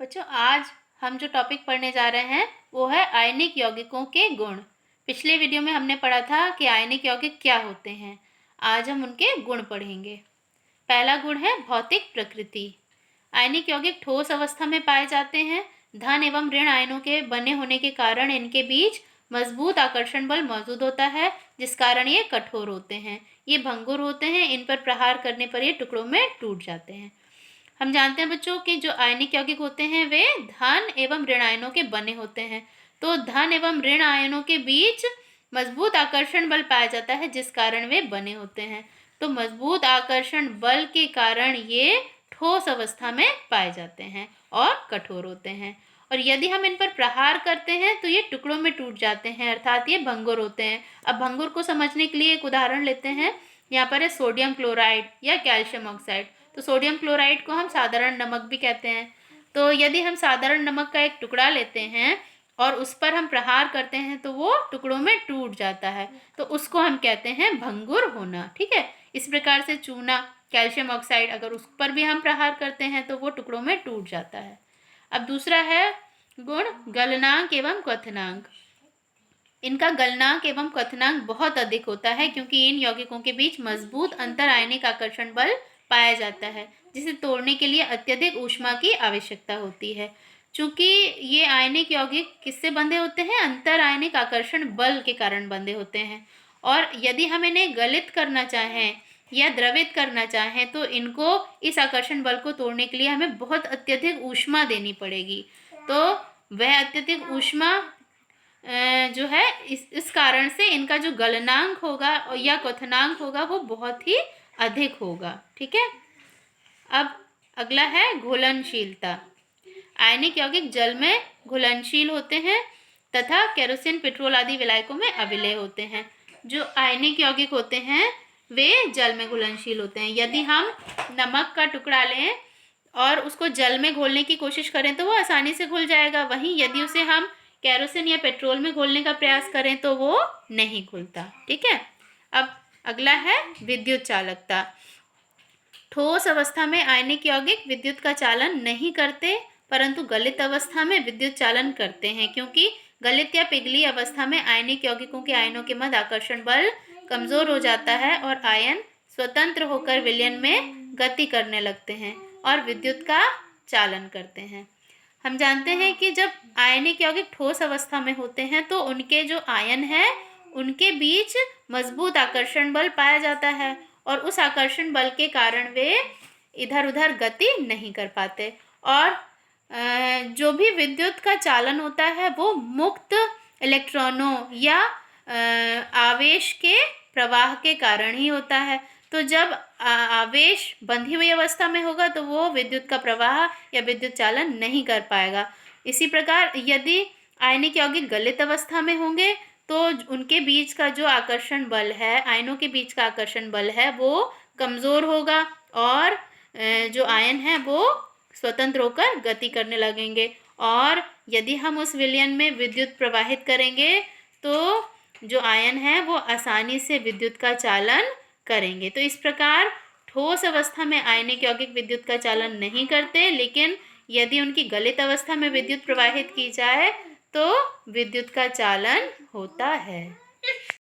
बच्चों, आज हम जो टॉपिक पढ़ने जा रहे हैं वो है आयनिक यौगिकों के गुण। पिछले वीडियो में हमने पढ़ा था कि आयनिक यौगिक क्या होते हैं। आज हम उनके गुण पढ़ेंगे। पहला गुण है भौतिक प्रकृति। आयनिक यौगिक ठोस अवस्था में पाए जाते हैं। धन एवं ऋण आयनों के बने होने के कारण इनके बीच मजबूत आकर्षण बल मौजूद होता है, जिस कारण ये कठोर होते हैं। ये भंगुर होते हैं। इन पर प्रहार करने पर ये टुकड़ों में टूट जाते हैं। हम जानते हैं बच्चों कि जो आयनिक यौगिक होते हैं वे धन एवं ऋण आयनों के बने होते हैं। तो धन एवं ऋण आयनों के बीच मजबूत आकर्षण बल पाया जाता है, जिस कारण वे बने होते हैं। तो मजबूत आकर्षण बल के कारण ये ठोस अवस्था में पाए जाते हैं और कठोर होते हैं। और यदि हम इन पर प्रहार करते हैं तो ये टुकड़ों में टूट जाते हैं, अर्थात ये भंगुर होते हैं। अब भंगुर को समझने के लिए एक उदाहरण लेते हैं। यहाँ पर है सोडियम क्लोराइड या कैल्शियम ऑक्साइड। तो सोडियम क्लोराइड को हम साधारण नमक भी कहते हैं। तो यदि हम साधारण नमक का एक टुकड़ा लेते हैं और उस पर हम प्रहार करते हैं तो वो टुकड़ों में टूट जाता है, तो उसको हम कहते हैं भंगुर होना। ठीक है। इस प्रकार से चूना, कैल्शियम ऑक्साइड, अगर उस पर भी हम प्रहार करते हैं तो वो टुकड़ों में टूट जाता है। अब दूसरा है गुण गलनांक एवं क्वथनांक। इनका गलनांक एवं क्वथनांक बहुत अधिक होता है, क्योंकि इन यौगिकों के बीच मजबूत अंतर आयनिक आकर्षण बल पाया जाता है, जिसे तोड़ने के लिए अत्यधिक ऊष्मा की आवश्यकता होती है। चूंकि ये आयनिक यौगिक किससे बंधे होते हैं? अंतर आयनिक आकर्षण बल के कारण बंधे होते हैं। और यदि हम इन्हें गलित करना चाहें या द्रवित करना चाहें तो इनको, इस आकर्षण बल को तोड़ने के लिए हमें बहुत अत्यधिक ऊष्मा देनी पड़ेगी। तो वह अत्यधिक ऊष्मा जो है इस कारण से इनका जो गलनांक होगा या क्वथनांक होगा वो बहुत ही अधिक होगा। ठीक है। अब अगला है घुलनशीलता। आयनिक यौगिक जल में घुलनशील होते हैं तथा केरोसिन, पेट्रोल आदि विलायकों में अविलेय होते हैं। जो आयनिक यौगिक होते हैं वे जल में घुलनशील होते हैं। यदि हम नमक का टुकड़ा लें और उसको जल में घोलने की कोशिश करें तो वो आसानी से घुल जाएगा। वहीं यदि उसे हम केरोसिन या पेट्रोल में घोलने का प्रयास करें तो वो नहीं घुलता। ठीक है। अब अगला है विद्युत चालकता। ठोस अवस्था में आयनिक यौगिक विद्युत का चालन नहीं करते, परंतु गलित अवस्था में विद्युत चालन करते हैं, क्योंकि गलित या पिघली अवस्था में आयनिक यौगिकों के आयनों के मध्य आकर्षण बल कमजोर हो जाता है और आयन स्वतंत्र होकर विलयन में गति करने लगते हैं और विद्युत का चालन करते हैं। हम जानते हैं कि जब आयनिक यौगिक ठोस अवस्था में होते हैं तो उनके जो आयन है उनके बीच मजबूत आकर्षण बल पाया जाता है और उस आकर्षण बल के कारण वे इधर उधर गति नहीं कर पाते। और जो भी विद्युत का चालन होता है वो मुक्त इलेक्ट्रॉनों या आवेश के प्रवाह के कारण ही होता है। तो जब आवेश बंधी हुई अवस्था में होगा तो वो विद्युत का प्रवाह या विद्युत चालन नहीं कर पाएगा। इसी प्रकार यदि आयनिक यौगिक गलित अवस्था में होंगे तो उनके बीच का जो आकर्षण बल है, आयनों के बीच का आकर्षण बल है वो कमज़ोर होगा और जो आयन है वो स्वतंत्र होकर गति करने लगेंगे। और यदि हम उस विलयन में विद्युत प्रवाहित करेंगे तो जो आयन है वो आसानी से विद्युत का चालन करेंगे। तो इस प्रकार ठोस अवस्था में आयनिक यौगिक विद्युत का चालन नहीं करते, लेकिन यदि उनकी गलित अवस्था में विद्युत प्रवाहित की जाए तो विद्युत का चालन होता है।